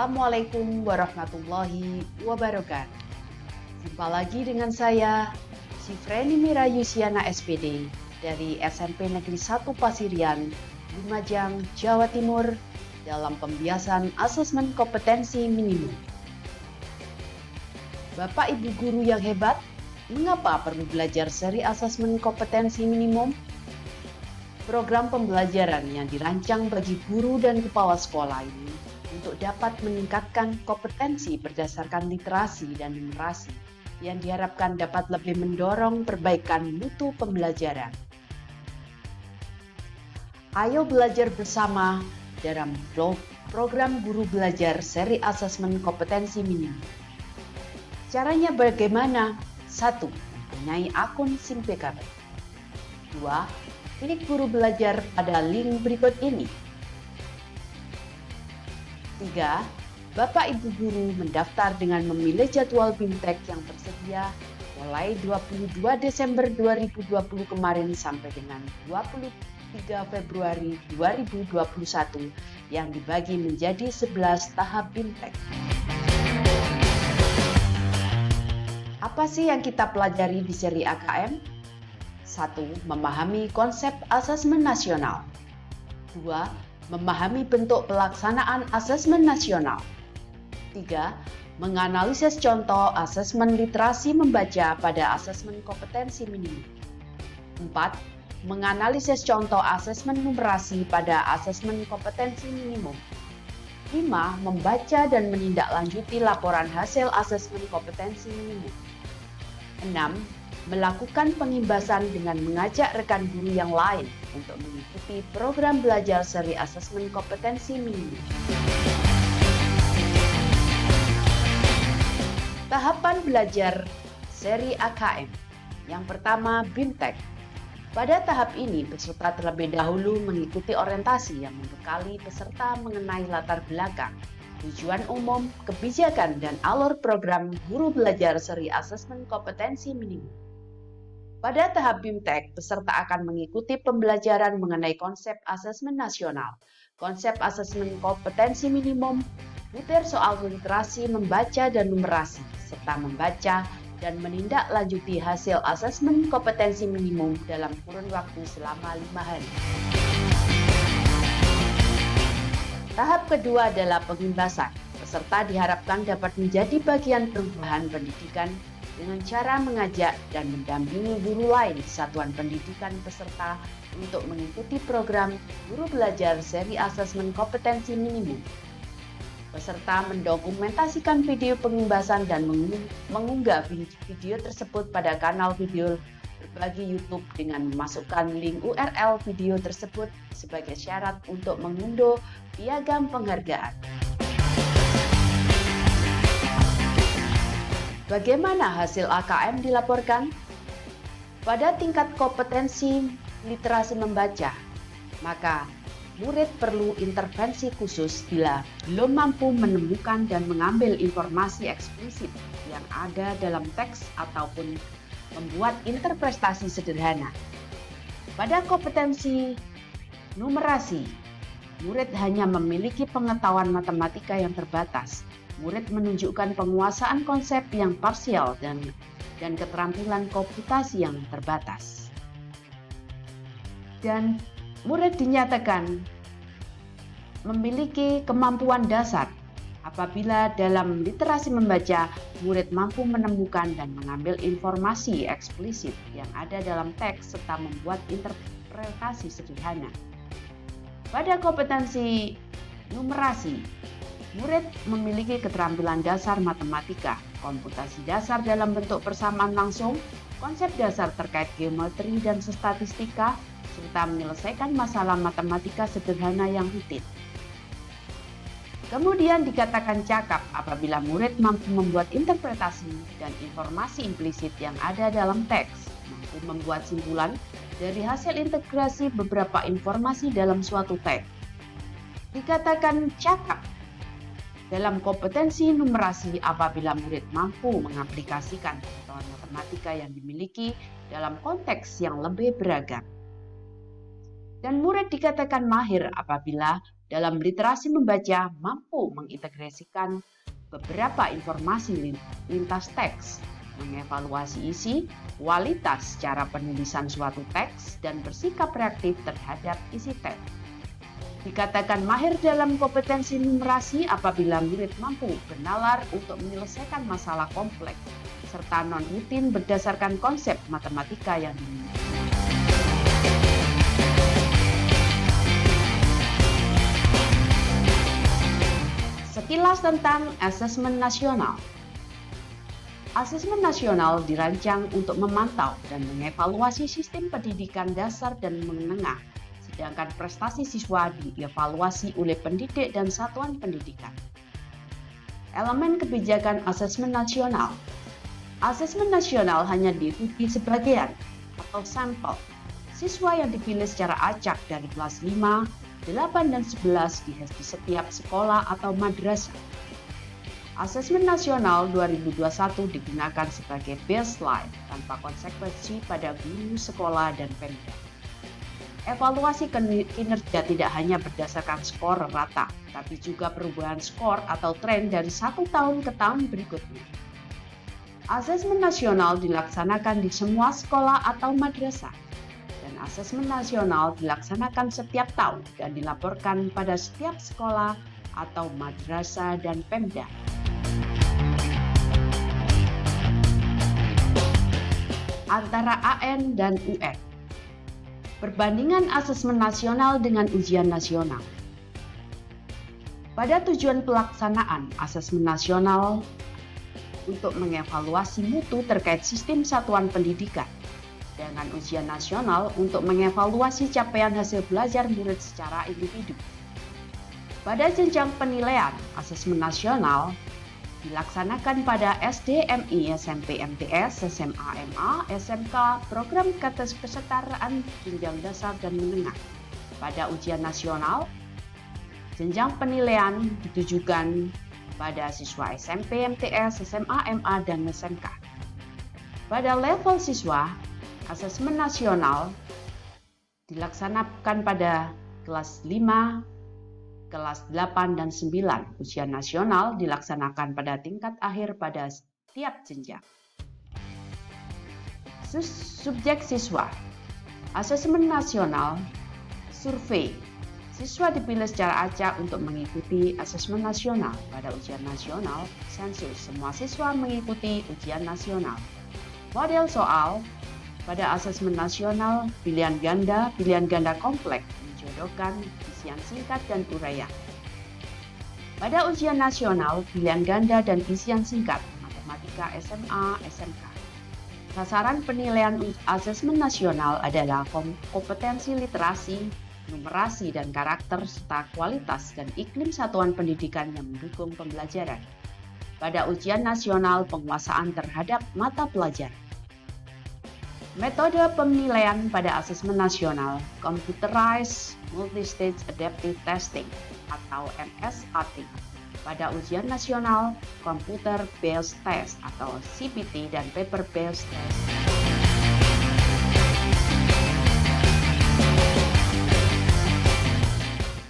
Assalamualaikum warahmatullahi wabarakatuh. Jumpa lagi dengan saya, Sifreni Mira Yusiana SPD dari SMP Negeri 1 Pasirian, Lumajang, Jawa Timur dalam pembiasan asesmen kompetensi minimum. Bapak Ibu guru yang hebat, mengapa perlu belajar seri asesmen kompetensi minimum? Program pembelajaran yang dirancang bagi guru dan kepala sekolah ini untuk dapat meningkatkan kompetensi berdasarkan literasi dan numerasi yang diharapkan dapat lebih mendorong perbaikan mutu pembelajaran. Ayo belajar bersama dalam program guru belajar seri asesmen kompetensi minimum. Caranya bagaimana? 1. Mempunyai akun SIM PKB. 2. Klik guru belajar pada link berikut ini. 3. Bapak Ibu guru mendaftar dengan memilih jadwal BIMTEK yang tersedia mulai 22 Desember 2020 kemarin sampai dengan 23 Februari 2021 yang dibagi menjadi 11 tahap BIMTEK. Apa sih yang kita pelajari di seri AKM? 1. Memahami konsep asesmen nasional. 2. Memahami bentuk pelaksanaan asesmen nasional. 3. Menganalisis contoh asesmen literasi membaca pada asesmen kompetensi minimum. 4. Menganalisis contoh asesmen numerasi pada asesmen kompetensi minimum. 5. Membaca dan menindaklanjuti laporan hasil asesmen kompetensi minimum. 6. Melakukan pengimbasan dengan mengajak rekan guru yang lain untuk mengikuti program belajar seri asesmen kompetensi minimum. Tahapan belajar seri AKM. Yang pertama, BIMTEK. Pada tahap ini, peserta terlebih dahulu mengikuti orientasi yang membekali peserta mengenai latar belakang, tujuan umum, kebijakan, dan alur program guru belajar seri asesmen kompetensi minimum. Pada tahap BIMTEK, peserta akan mengikuti pembelajaran mengenai konsep asesmen nasional, konsep asesmen kompetensi minimum, butir soal literasi membaca dan numerasi, serta membaca dan menindaklanjuti hasil asesmen kompetensi minimum dalam kurun waktu selama 5 hari. Tahap kedua adalah pengimbasan. Peserta diharapkan dapat menjadi bagian perubahan pendidikan dengan cara mengajak dan mendampingi guru lain di satuan pendidikan peserta untuk mengikuti program guru belajar seri asesmen kompetensi minimum. Peserta mendokumentasikan video pengimbasan dan mengunggah video tersebut pada kanal video berbagi YouTube dengan memasukkan link URL video tersebut sebagai syarat untuk mengunduh piagam penghargaan. Bagaimana hasil AKM dilaporkan? Pada tingkat kompetensi literasi membaca, maka murid perlu intervensi khusus bila belum mampu menemukan dan mengambil informasi eksplisit yang ada dalam teks ataupun membuat interpretasi sederhana. Pada kompetensi numerasi, murid hanya memiliki pengetahuan matematika yang terbatas. Murid menunjukkan penguasaan konsep yang parsial dan keterampilan komputasi yang terbatas. Dan murid dinyatakan memiliki kemampuan dasar apabila dalam literasi membaca, murid mampu menemukan dan mengambil informasi eksplisit yang ada dalam teks serta membuat interpretasi sederhana. Pada kompetensi numerasi, murid memiliki keterampilan dasar matematika, komputasi dasar dalam bentuk persamaan langsung, konsep dasar terkait geometri dan statistika, serta menyelesaikan masalah matematika sederhana yang rutin. Kemudian dikatakan cakap apabila murid mampu membuat interpretasi dan informasi implisit yang ada dalam teks, mampu membuat simpulan dari hasil integrasi beberapa informasi dalam suatu teks. Dikatakan cakap dalam kompetensi numerasi apabila murid mampu mengaplikasikan pengetahuan matematika yang dimiliki dalam konteks yang lebih beragam. Dan murid dikatakan mahir apabila dalam literasi membaca mampu mengintegrasikan beberapa informasi lintas teks, mengevaluasi isi, kualitas cara penulisan suatu teks, dan bersikap reaktif terhadap isi teks. Dikatakan mahir dalam kompetensi numerasi apabila murid mampu bernalar untuk menyelesaikan masalah kompleks serta non-rutin berdasarkan konsep matematika yang dimiliki. Sekilas tentang asesmen nasional. Asesmen nasional dirancang untuk memantau dan mengevaluasi sistem pendidikan dasar dan menengah, sedangkan prestasi siswa dievaluasi oleh pendidik dan satuan pendidikan. Elemen kebijakan asesmen nasional. Asesmen nasional hanya diikuti sebagian atau sampel siswa yang dipilih secara acak dari kelas 5, 8, dan 11 di setiap sekolah atau madrasah. Asesmen nasional 2021 digunakan sebagai baseline tanpa konsekuensi pada guru sekolah dan Pemda. Evaluasi kinerja tidak hanya berdasarkan skor rata, tapi juga perubahan skor atau tren dari satu tahun ke tahun berikutnya. Asesmen nasional dilaksanakan di semua sekolah atau madrasah, dan asesmen nasional dilaksanakan setiap tahun dan dilaporkan pada setiap sekolah atau madrasah dan Pemda. Antara AN dan UN. Perbandingan asesmen nasional dengan ujian nasional. Pada tujuan pelaksanaan asesmen nasional untuk mengevaluasi mutu terkait sistem satuan pendidikan, dengan ujian nasional untuk mengevaluasi capaian hasil belajar murid secara individu. Pada jenjang penilaian, asesmen nasional dilaksanakan pada SD, MI, SMP, MTS, SMA, MA, SMK, program kesetaraan jenjang dasar dan menengah. Pada ujian nasional, jenjang penilaian ditujukan pada siswa SMP, MTS, SMA, MA, dan SMK. Pada level siswa, asesmen nasional dilaksanakan pada kelas 5, kelas 8 dan 9. Ujian nasional dilaksanakan pada tingkat akhir pada setiap jenjang. Subjek siswa. Asesmen nasional, survei. Siswa dipilih secara acak untuk mengikuti asesmen nasional. Pada ujian nasional, sensus. Semua siswa mengikuti ujian nasional. Model soal. Pada asesmen nasional, pilihan ganda kompleks, menjodohkan isian singkat dan uraian. Pada ujian nasional, pilihan ganda dan isian singkat, matematika SMA, SMK. Sasaran penilaian asesmen nasional adalah kompetensi literasi, numerasi dan karakter, serta kualitas dan iklim satuan pendidikan yang mendukung pembelajaran. Pada ujian nasional, penguasaan terhadap mata pelajaran. Metode penilaian pada asesmen nasional, Computerized Multi-Stage Adaptive Testing atau MSAT. Pada ujian nasional, Computer Based Test atau CBT dan Paper Based Test.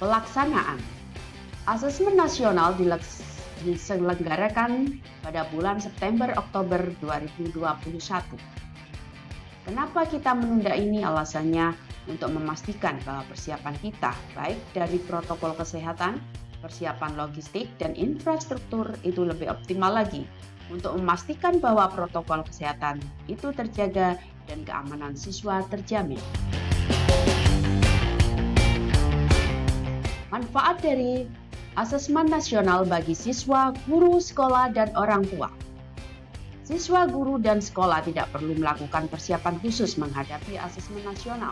Pelaksanaan. Asesmen nasional diselenggarakan pada bulan September-Oktober 2021. Kenapa kita menunda ini? Alasannya untuk memastikan bahwa persiapan kita, baik dari protokol kesehatan, persiapan logistik, dan infrastruktur itu lebih optimal lagi untuk memastikan bahwa protokol kesehatan itu terjaga dan keamanan siswa terjamin. Manfaat dari asesmen nasional bagi siswa, guru, sekolah, dan orang tua. Siswa, guru, dan sekolah tidak perlu melakukan persiapan khusus menghadapi asesmen nasional.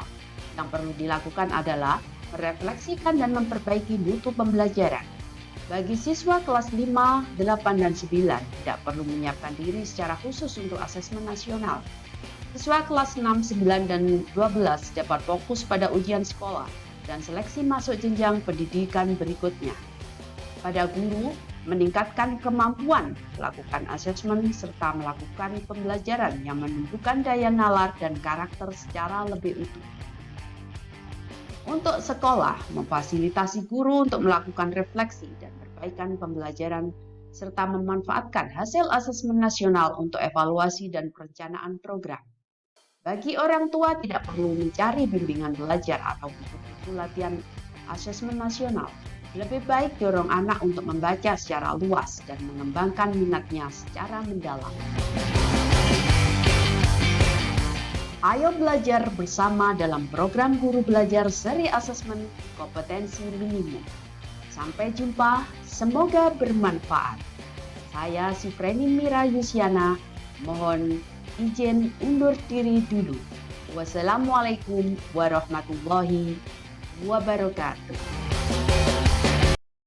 Yang perlu dilakukan adalah merefleksikan dan memperbaiki mutu pembelajaran. Bagi siswa kelas 5, 8, dan 9 tidak perlu menyiapkan diri secara khusus untuk asesmen nasional. Siswa kelas 6, 9, dan 12 dapat fokus pada ujian sekolah dan seleksi masuk jenjang pendidikan berikutnya. Pada guru, meningkatkan kemampuan melakukan asesmen serta melakukan pembelajaran yang menumbuhkan daya nalar dan karakter secara lebih utuh. Untuk sekolah, memfasilitasi guru untuk melakukan refleksi dan perbaikan pembelajaran serta memanfaatkan hasil asesmen nasional untuk evaluasi dan perencanaan program. Bagi orang tua tidak perlu mencari bimbingan belajar atau buku-buku latihan asesmen nasional. Lebih baik dorong anak untuk membaca secara luas dan mengembangkan minatnya secara mendalam. Ayo belajar bersama dalam program Guru Belajar Seri Asesmen Kompetensi Minimum. Sampai jumpa, semoga bermanfaat. Saya Sifreni Mira Yusiana, mohon izin undur diri dulu. Wassalamualaikum warahmatullahi wabarakatuh.